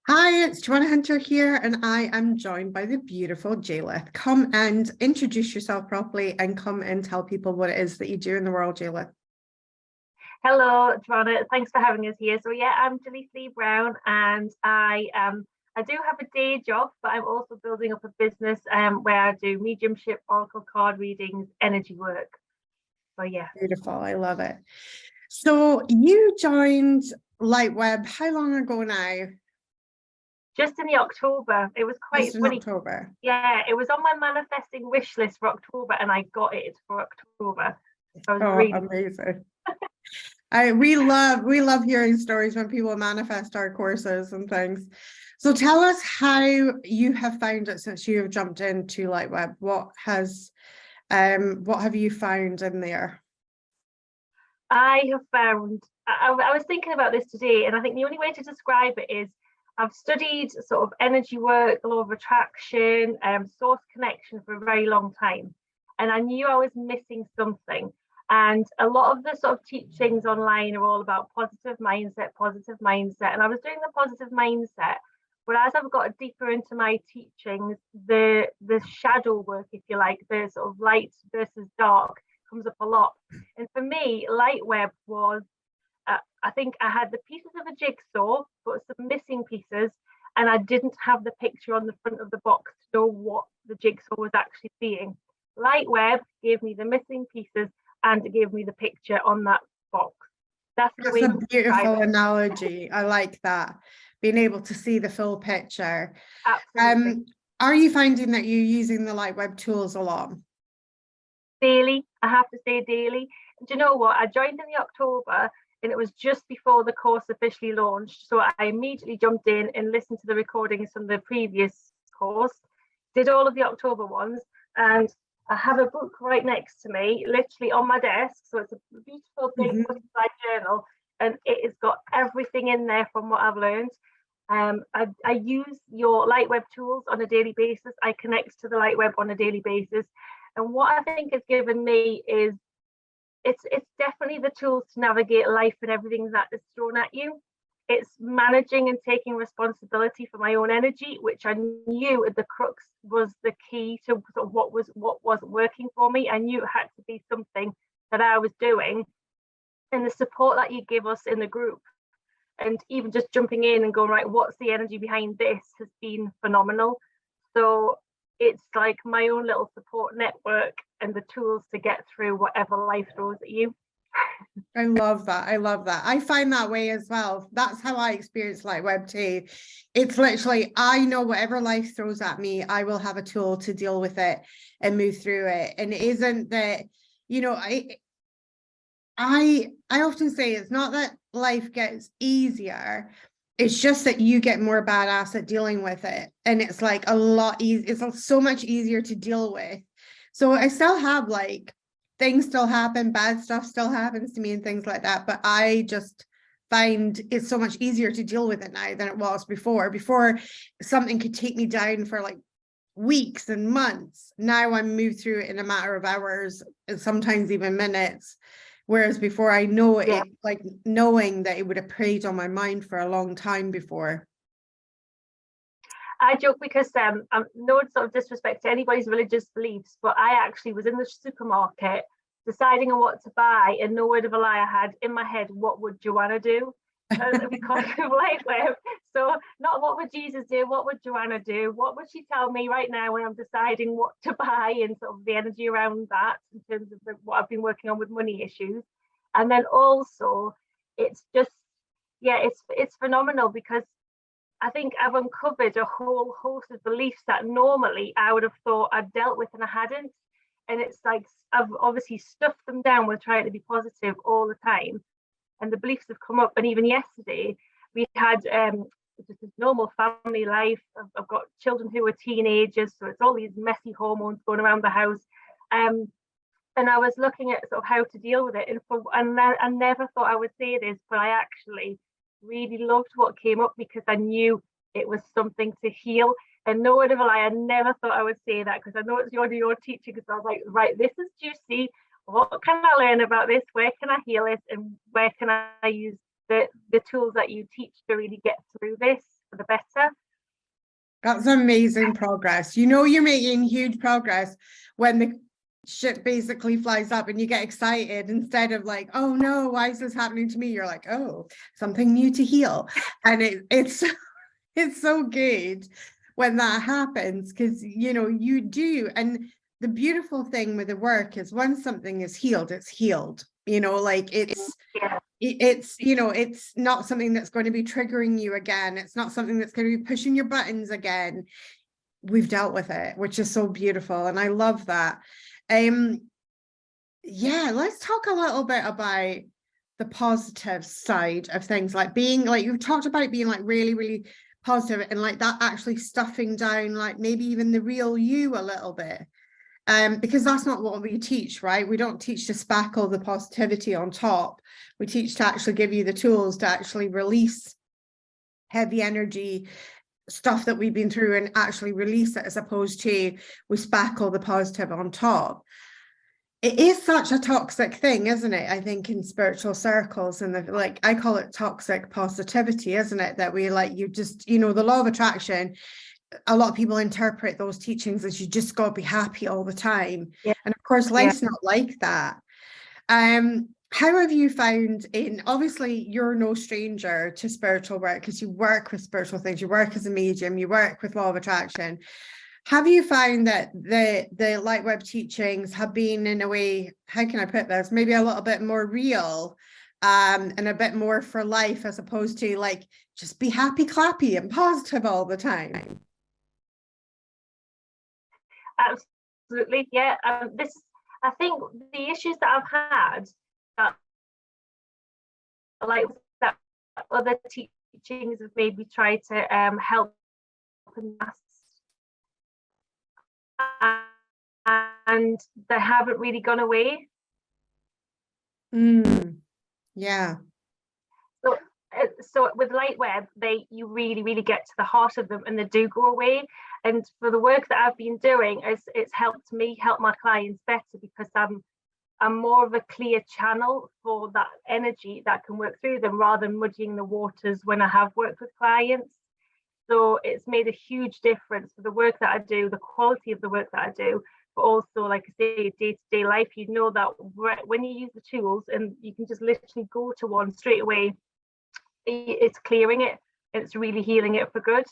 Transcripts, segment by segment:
Hi, it's Joanna Hunter here, and I am joined by the beautiful Jaelithe. Come and introduce yourself properly and come and tell people what it is that you do in the world, Jaelithe. Hello, Joanna. Thanks for having us here. So yeah, I'm Jaelithe Leigh-Brown, and I do have a day job, but I'm also building up a business where I do mediumship, oracle card readings, energy work. So yeah, Beautiful, I love it. So you joined LightWeb how long ago now? just in the October, it was Just quite in funny. October. Yeah, it was on my manifesting wish list for October, and I got it for October. So I was Oh, really amazing. We love hearing stories when people manifest our courses and things. So tell us how you have found it since you have jumped into LightWeb. What have you found in there? I have found, I was thinking about this today, and I think the only way to describe it is I've studied sort of energy work, law of attraction, source connection for a very long time. And I knew I was missing something. And a lot of the sort of teachings online are all about positive mindset, positive mindset. And I was doing the positive mindset. But as I've got deeper into my teachings, the shadow work, if you like, the sort of light versus dark comes up a lot. And for me, LightWeb was, I think I had the pieces of a jigsaw, but some missing pieces, and I didn't have the picture on the front of the box to know what the jigsaw was actually seeing. LightWeb gave me the missing pieces and it gave me the picture on that box. That's the That's way a to describe beautiful it. analogy. I like that. Being able to see the full picture. Absolutely. Um, are you finding that you're using the LightWeb tools a lot? Daily, I have to say daily. Do you know what? I joined in the October and it was just before the course officially launched. So I immediately jumped in and listened to the recordings from the previous course, did all of the October ones, and I have a book right next to me, literally on my desk. So it's a beautiful big Mhm. butterfly journal, and it has got everything in there from what I've learned. I use your LightWeb tools on a daily basis. I connect to the LightWeb on a daily basis. And what I think has given me is it's definitely the tools to navigate life and everything that is thrown at you. It's managing and taking responsibility for my own energy, which I knew at the crux was the key to sort of what wasn't working for me. I knew it had to be something that I was doing, and the support that you give us in the group, and even just jumping in and going, right, what's the energy behind this, has been phenomenal. So it's like my own little support network and the tools to get through whatever life throws at you. I love that. I love that. I find that way as well. That's how I experience LightWeb too. It's literally, I know whatever life throws at me, I will have a tool to deal with it and move through it. And it isn't that, you know, I often say it's not that life gets easier. It's just that you get more badass at dealing with it. And it's like a lot easy, it's so much easier to deal with. So I still have like things still happen, bad stuff still happens to me and things like that. But I just find it's so much easier to deal with it now than it was before. Before something could take me down for like weeks and months. Now I'm moved through it in a matter of hours and sometimes even minutes. Whereas before I know Yeah, it, like knowing that it would have preyed on my mind for a long time before. I joke because I'm no sort of disrespect to anybody's religious beliefs, but I actually was in the supermarket deciding on what to buy, and no word of a lie, I had in my head, what would Joanna do? Because of LightWeb. So not what would Jesus do, what would Joanna do? What would she tell me right now when I'm deciding what to buy, and sort of the energy around that in terms of what I've been working on with money issues. And then also it's just, yeah, it's phenomenal because I think I've uncovered a whole host of beliefs that normally I would have thought I'd dealt with and I hadn't. And it's like I've obviously stuffed them down with trying to be positive all the time. And the beliefs have come up. And even yesterday, we had just this normal family life. I've got children who are teenagers, so it's all these messy hormones going around the house. Um, and I was looking at sort of how to deal with it. And I never thought I would say this, but I actually really loved what came up because I knew it was something to heal. And no word of a lie, I never thought I would say that because I know it's your teaching. Because I was like, right, this is juicy. What can I learn about this? Where can I heal it? And where can I use the tools that you teach to really get through this? for the better. That's amazing progress. You know, you're making huge progress when the shit basically flies up and you get excited instead of like, oh no, why is this happening to me? You're like, oh, something new to heal. And it's it's so good when that happens, because you know you do. And the beautiful thing with the work is once something is healed, it's healed. You know, like it's you know, it's not something that's going to be triggering you again. It's not something that's going to be pushing your buttons again. We've dealt with it, which is so beautiful, and I love that. Yeah, let's talk a little bit about the positive side of things, like being like you've talked about being like really positive, and like that actually stuffing down like maybe even the real you a little bit. Because that's not what we teach, right? We don't teach to spackle the positivity on top. We teach to actually give you the tools to actually release heavy energy stuff that we've been through and actually release it, as opposed to we spackle the positive on top. It is such a toxic thing, isn't it? I think in spiritual circles, and the, like I call it toxic positivity, isn't it? That we like, you just, you know, the law of attraction, a lot of people interpret those teachings as you just got to be happy all the time. And of course, life's not like that. How have you found, in obviously you're no stranger to spiritual work because you work with spiritual things, you work as a medium, you work with law of attraction. Have you found that the LightWeb teachings have been, in a way, how can I put this, maybe a little bit more real and a bit more for life, as opposed to like just be happy, clappy and positive all the time? Absolutely, yeah. I think the issues that I've had, like that other teachings have maybe tried to help us, and they haven't really gone away. Yeah. So with LightWeb, you really get to the heart of them, and they do go away. And for the work that I've been doing, it's helped me help my clients better, because I'm more of a clear channel for that energy that can work through them, rather than muddying the waters when I have worked with clients. So it's made a huge difference for the work that I do, the quality of the work that I do, but also, like I say, day-to-day life. You know that when you use the tools and you can just literally go to one straight away, it's clearing it, it's really healing it for good.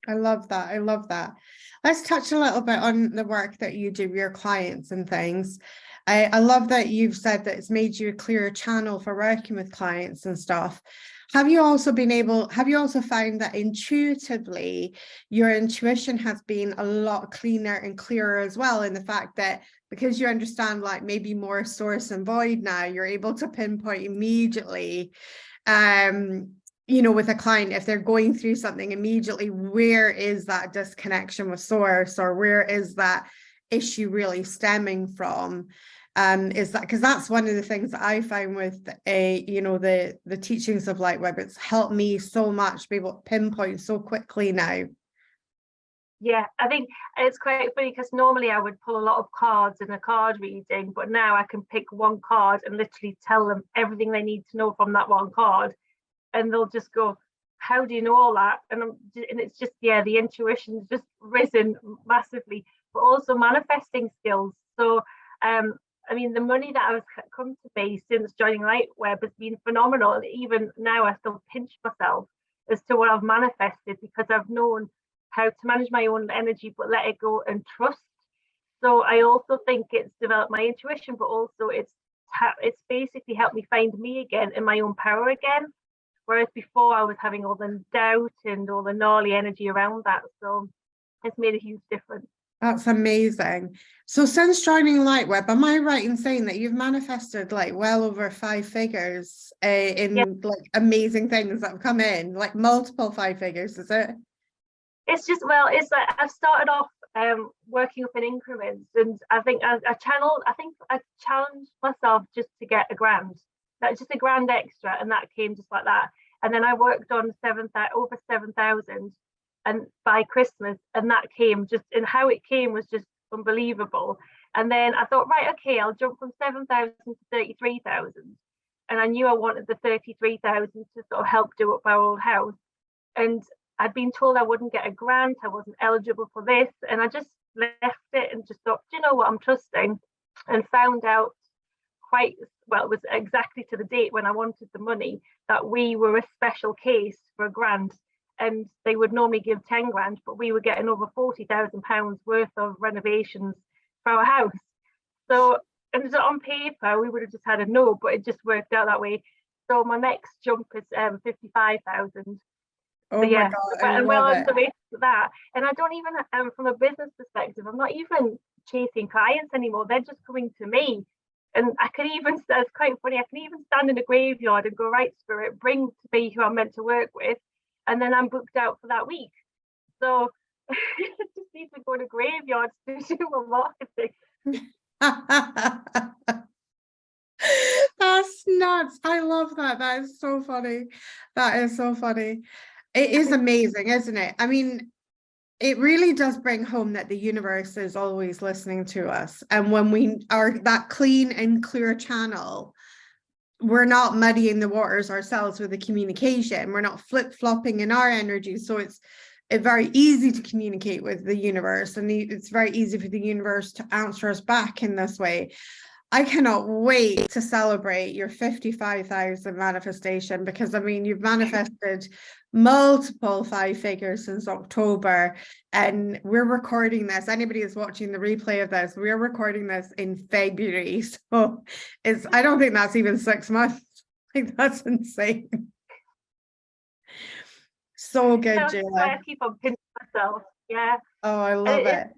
I love that. I love that. Let's touch a little bit on the work that you do with your clients and things. I love that you've said that it's made you a clearer channel for working with clients and stuff. Have you also found that intuitively your intuition has been a lot cleaner and clearer as well, in the fact that because you understand like maybe more source and void now, you're able to pinpoint immediately, you know, with a client, if they're going through something immediately, where is that disconnection with source, or where is that issue really stemming from? Is that, because that's one of the things that I find with you know, the teachings of LightWeb, it's helped me so much be able to pinpoint so quickly now. Yeah, I think it's quite funny, because normally I would pull a lot of cards in a card reading, but now I can pick one card and literally tell them everything they need to know from that one card, and they'll just go, how do you know all that? And it's just, yeah, the intuition's just risen massively, but also manifesting skills. So I mean, the money that has come to me since joining LightWeb has been phenomenal. And even now I still pinch myself as to what I've manifested, because I've known how to manage my own energy, but let it go and trust. So I also think it's developed my intuition, but also it's basically helped me find me again in my own power again. Whereas before I was having all the doubt and all the gnarly energy around that. So it's made a huge difference. That's amazing. So since joining LightWeb, am I right in saying that you've manifested like well over 5 figures in like amazing things that have come in, like multiple 5 figures, is it? It's just, well, it's like I've started off working up in increments, and I think I challenged myself just to get £1,000. That's just £1,000 extra, and that came just like that. And then I worked on over 7,000, and by Christmas, and that came just, and how it came was just unbelievable. And then I thought, right, okay, I'll jump from 7,000 to 33,000, and I knew I wanted the 33,000 to sort of help do up our old house. And I'd been told I wouldn't get a grant, I wasn't eligible for this, and I just left it and just thought, do you know what, I'm trusting, and found out quite well, it was exactly to the date when I wanted the money, that we were a special case for a grant, and they would normally give 10 grand, but we were getting over £40,000 worth of renovations for our house. So, and on paper we would have just had a no, but it just worked out that way. So my next jump is 55,000. Oh So my yeah, God, I and love well it. on the way to that. And I don't even, from a business perspective, I'm not even chasing clients anymore. They're just coming to me. And I can even, it's quite funny, I can even stand in the graveyard and go, right, Spirit, bring to me who I'm meant to work with. And then I'm booked out for that week. So I just need to go to graveyards to do my marketing. That's nuts. I love that. That is so funny. That is so funny. It is amazing, isn't it? I mean, it really does bring home that the universe is always listening to us. And when we are that clean and clear channel, we're not muddying the waters ourselves with the communication. We're not flip-flopping in our energy. So it's very easy to communicate with the universe, and it's very easy for the universe to answer us back in this way. I cannot wait to celebrate your 55,000 manifestation, because I mean, you've manifested multiple 5 figures since October, and we're recording this. Anybody who's watching the replay of this, we're recording this in February. So I don't think that's even 6 months. Like, that's insane. So good, Jaelithe. I keep on pinching myself. Yeah. Oh, I love it.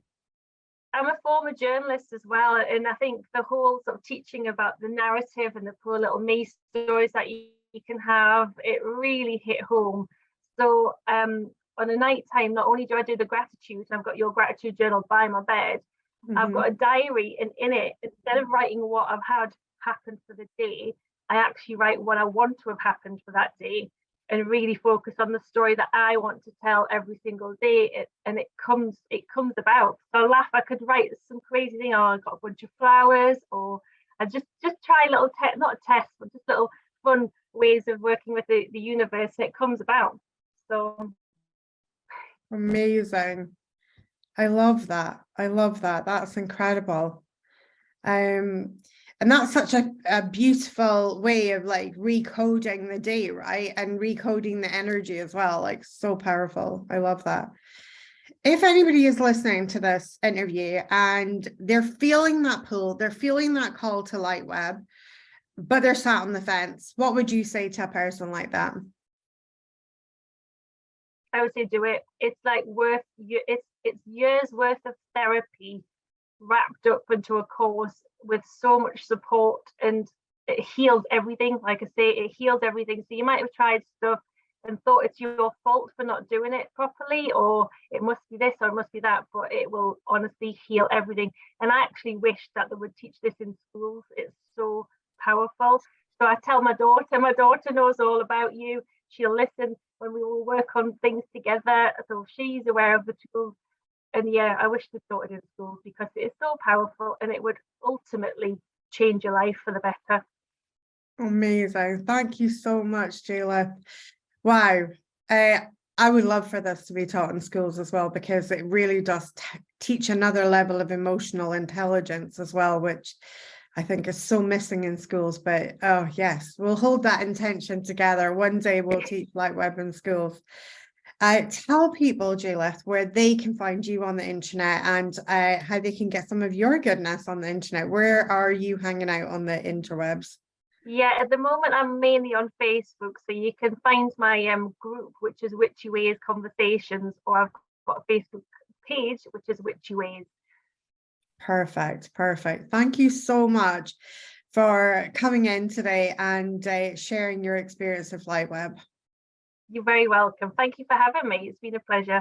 I'm a former journalist as well, and I think the whole sort of teaching about the narrative and the poor little me stories that you can have, it really hit home. So on a night time, not only do I do the gratitude, I've got your gratitude journal by my bed, I've got a diary, and in it, instead of writing what I've had happen for the day, I actually write what I want to have happened for that day, and really focus on the story that I want to tell every single day. It comes about. So I laugh, I could write some crazy thing, oh, I got a bunch of flowers, or I just try little not tests, but just little fun ways of working with the universe, and it comes about. So amazing. I love that. That's incredible. And that's such a beautiful way of like recoding the day, right? And recoding the energy as well. Like, so powerful. I love that. If anybody is listening to this interview and they're feeling that pull, they're feeling that call to LightWeb, but they're sat on the fence, what would you say to a person like that? I would say do it. It's like it's years worth of therapy wrapped up into a course with so much support, and it heals everything. Like I say, it heals everything. So you might have tried stuff and thought it's your fault for not doing it properly, or it must be this or it must be that, but it will honestly heal everything. And I actually wish that they would teach this in schools. It's so powerful. So I tell my daughter knows all about you. She'll listen when we will work on things together, so she's aware of the tools. And yeah, I wish they taught it in schools, because it is so powerful, and it would ultimately change your life for the better. Amazing. Thank you so much, Jaelithe. Wow. I would love for this to be taught in schools as well, because it really does teach another level of emotional intelligence as well, which I think is so missing in schools. But oh yes, we'll hold that intention together. One day we'll teach LightWeb in schools. Tell people, Jaelithe, where they can find you on the internet, and how they can get some of your goodness on the internet. Where are you hanging out on the interwebs? Yeah, at the moment I'm mainly on Facebook, so you can find my group, which is Witchy Ways Conversations, or I've got a Facebook page, which is Witchy Ways. Perfect. Thank you so much for coming in today and sharing your experience of LightWeb. You're very welcome. Thank you for having me. It's been a pleasure.